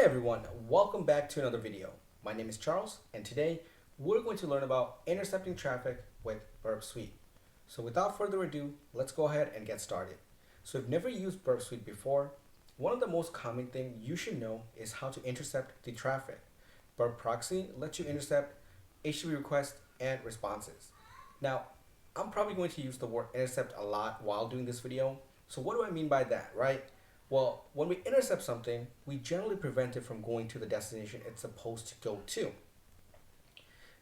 everyone, welcome back to another video. My name is Charles and today we're going to learn about intercepting traffic with Burp Suite. So without further ado, let's go ahead and get started. So if you've never used Burp Suite before, one of the most common things you should know is how to intercept the traffic. Burp Proxy lets you intercept HTTP requests and responses. Now, I'm probably going to use the word intercept a lot while doing this video. So what do I mean by that, right? Well, when we intercept something, we generally prevent it from going to the destination it's supposed to go to.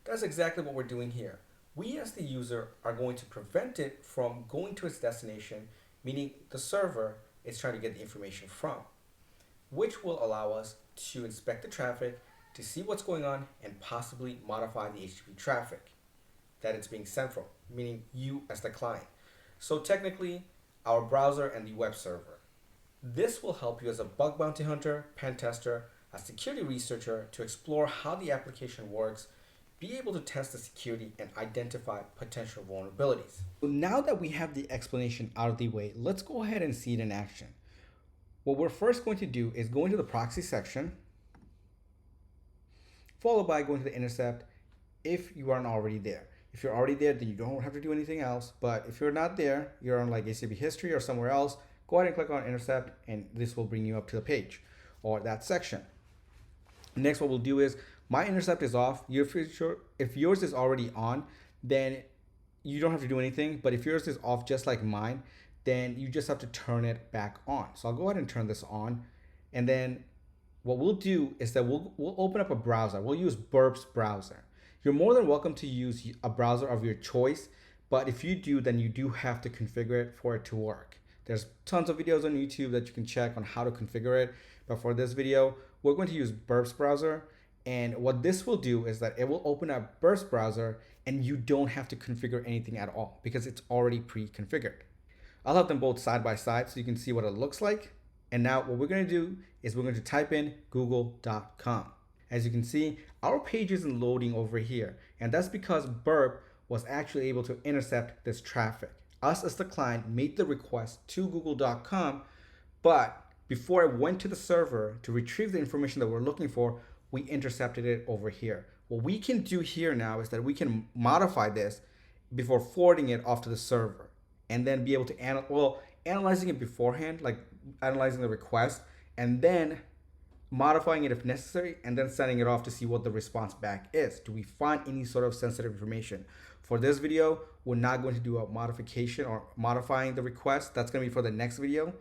That's exactly what we're doing here. We as the user are going to prevent it from going to its destination, meaning the server is trying to get the information from, which will allow us to inspect the traffic to see what's going on and possibly modify the HTTP traffic that it's being sent from, meaning you as the client. So technically, our browser and the web server. This will help you as a bug bounty hunter, pen tester, a security researcher to explore how the application works, be able to test the security and identify potential vulnerabilities. So now that we have the explanation out of the way, let's go ahead and see it in action. What we're first going to do is go into the proxy section, followed by going to the intercept if you aren't already there. If you're already there, then you don't have to do anything else. But if you're not there, you're on like HTTP history or somewhere else, go ahead and click on intercept and this will bring you up to the page or that section. Next, what we'll do is my intercept is off. If yours is already on, then you don't have to do anything. But if yours is off just like mine, then you just have to turn it back on. So I'll go ahead and turn this on. And then what we'll do is that we'll open up a browser. We'll use Burp's browser. You're more than welcome to use a browser of your choice. But if you do, then you do have to configure it for it to work. There's tons of videos on YouTube that you can check on how to configure it. But for this video, we're going to use Burp's browser. And what this will do is that it will open up Burp's browser and you don't have to configure anything at all because it's already pre-configured. I'll have them both side by side so you can see what it looks like. And now what we're going to do is we're going to type in google.com. As you can see, our page isn't loading over here. And that's because Burp was actually able to intercept this traffic. Us as the client made the request to google.com, but before I went to the server to retrieve the information that we're looking for, we intercepted it over here. What we can do here now is that we can modify this before forwarding it off to the server and then be able to analyzing it beforehand, like analyzing the request and then modifying it if necessary and then sending it off to see what the response back is. Do we find any sort of sensitive information? For this video, we're not going to do a modification or modifying the request. That's going to be for the next video.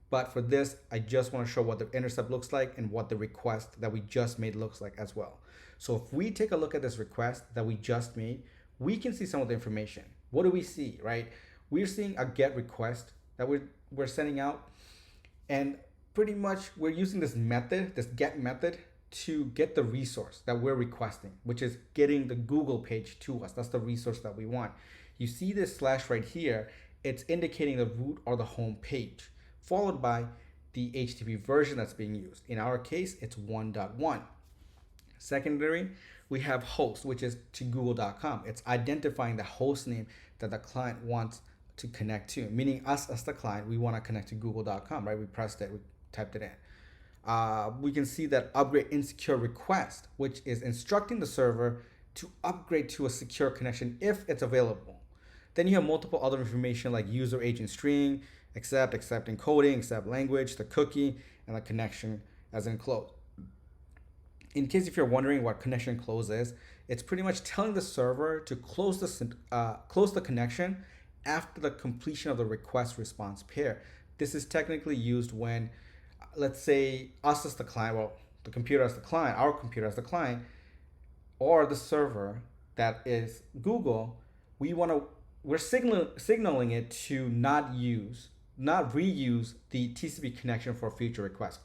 But for this, I just want to show what the intercept looks like and what the request that we just made looks like as well. So if we take a look at this request that we just made, we can see some of the information. What do we see, right? We're seeing a GET request that we're sending out. And pretty much we're using this method, this GET method, to get the resource that we're requesting, which is getting the Google page to us. That's the resource that we want. You see this slash right here, it's indicating the root or the home page, followed by the HTTP version that's being used. In our case, it's 1.1. Secondary, we have host, which is to google.com. It's identifying the host name that the client wants to connect to, meaning us as the client, we want to connect to google.com, right? We pressed it, we typed it in. We can see that upgrade insecure request, which is instructing the server to upgrade to a secure connection if it's available. Then you have multiple other information like user agent string, accept encoding, accept language, the cookie, and the connection as enclosed. In case if you're wondering what connection close is, it's pretty much telling the server to close the connection after the completion of the request response pair. This is technically used when, let's say us as the client, well, the computer as the client, our computer as the client, or the server that is Google, we're signaling it to not reuse the TCP connection for future requests.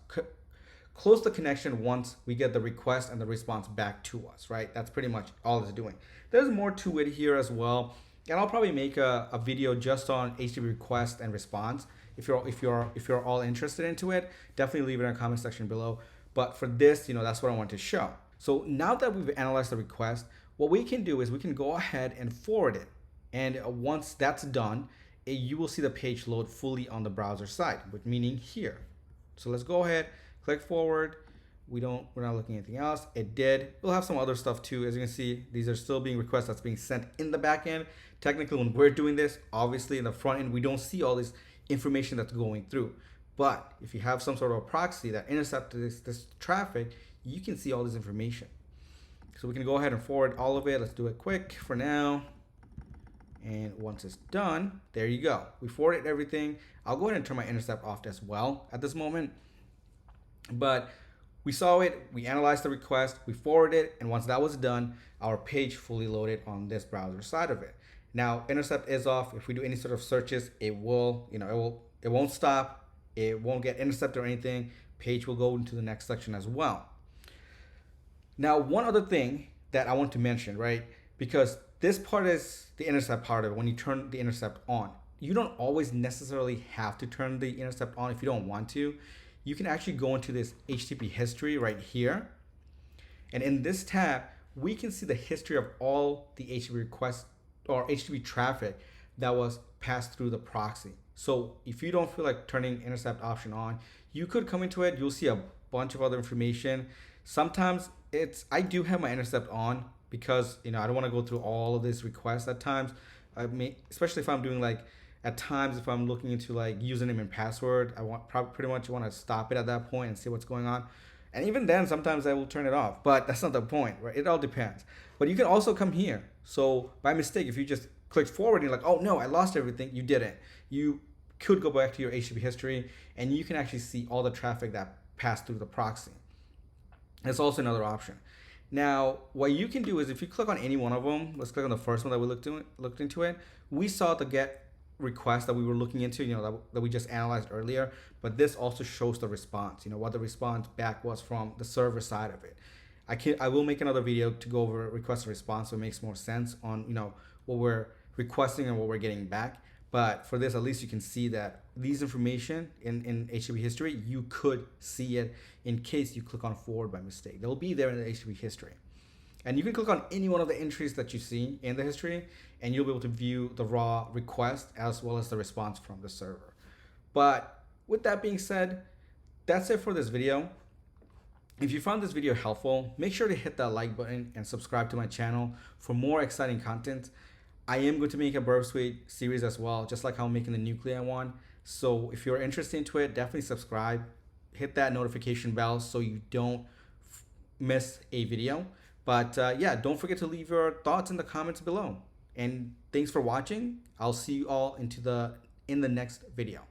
Close the connection once we get the request and the response back to us, right? That's pretty much all it's doing. There's more to it here as well. And I'll probably make a video just on HTTP request and response. If you're all interested into it, definitely leave it in the comment section below. But for this, that's what I want to show. So now that we've analyzed the request, what we can do is we can go ahead and forward it. And once that's done, you will see the page load fully on the browser side, meaning here. So let's go ahead, click forward. we're not looking at anything else. It did. We'll have some other stuff too. As you can see, these are still being requests that's being sent in the back end. Technically, when we're doing this, obviously in the front end, we don't see all this information that's going through. But if you have some sort of a proxy that intercepts this traffic, you can see all this information. So we can go ahead and forward all of it. Let's do it quick for now. And once it's done, there you go. We forwarded everything. I'll go ahead and turn my intercept off as well at this moment. But we saw it, we analyzed the request, we forwarded it, and once that was done, our page fully loaded on this browser side of it. Now, intercept is off. If we do any sort of searches, it won't stop. It won't get intercepted or anything. Page will go into the next section as well. Now, one other thing that I want to mention, right? Because this part is the intercept part of it. When you turn the intercept on, you don't always necessarily have to turn the intercept on if you don't want to. You can actually go into this HTTP history right here. And in this tab, we can see the history of all the HTTP requests or HTTP traffic that was passed through the proxy. So if you don't feel like turning intercept option on, you could come into it. You'll see a bunch of other information. Sometimes I do have my intercept on because I don't want to go through all of these requests at times. Especially if I'm doing at times if I'm looking into username and password, I pretty much want to stop it at that point and see what's going on. And even then, sometimes I will turn it off, but that's not the point, right? It all depends. But you can also come here. So by mistake, if you just clicked forward and you're like, oh no, I lost everything, you didn't. You could go back to your HTTP history and you can actually see all the traffic that passed through the proxy. That's also another option. Now, what you can do is if you click on any one of them, let's click on the first one that we looked into it. We saw the get request that we were looking into, that we just analyzed earlier, but this also shows the response, what the response back was from the server side of it. I will make another video to go over request and response so it makes more sense on, what we're requesting and what we're getting back. But for this, at least you can see that these information in HTTP history, you could see it in case you click on forward by mistake. They'll be there in the HTTP history. And you can click on any one of the entries that you see in the history, and you'll be able to view the raw request as well as the response from the server. But with that being said, that's it for this video. If you found this video helpful, make sure to hit that like button and subscribe to my channel for more exciting content. I am going to make a Burp Suite series as well, just like how I'm making the Nuclei one. So if you're interested into it, definitely subscribe. Hit that notification bell so you don't miss a video. But yeah, don't forget to leave your thoughts in the comments below. And thanks for watching. I'll see you all in the next video.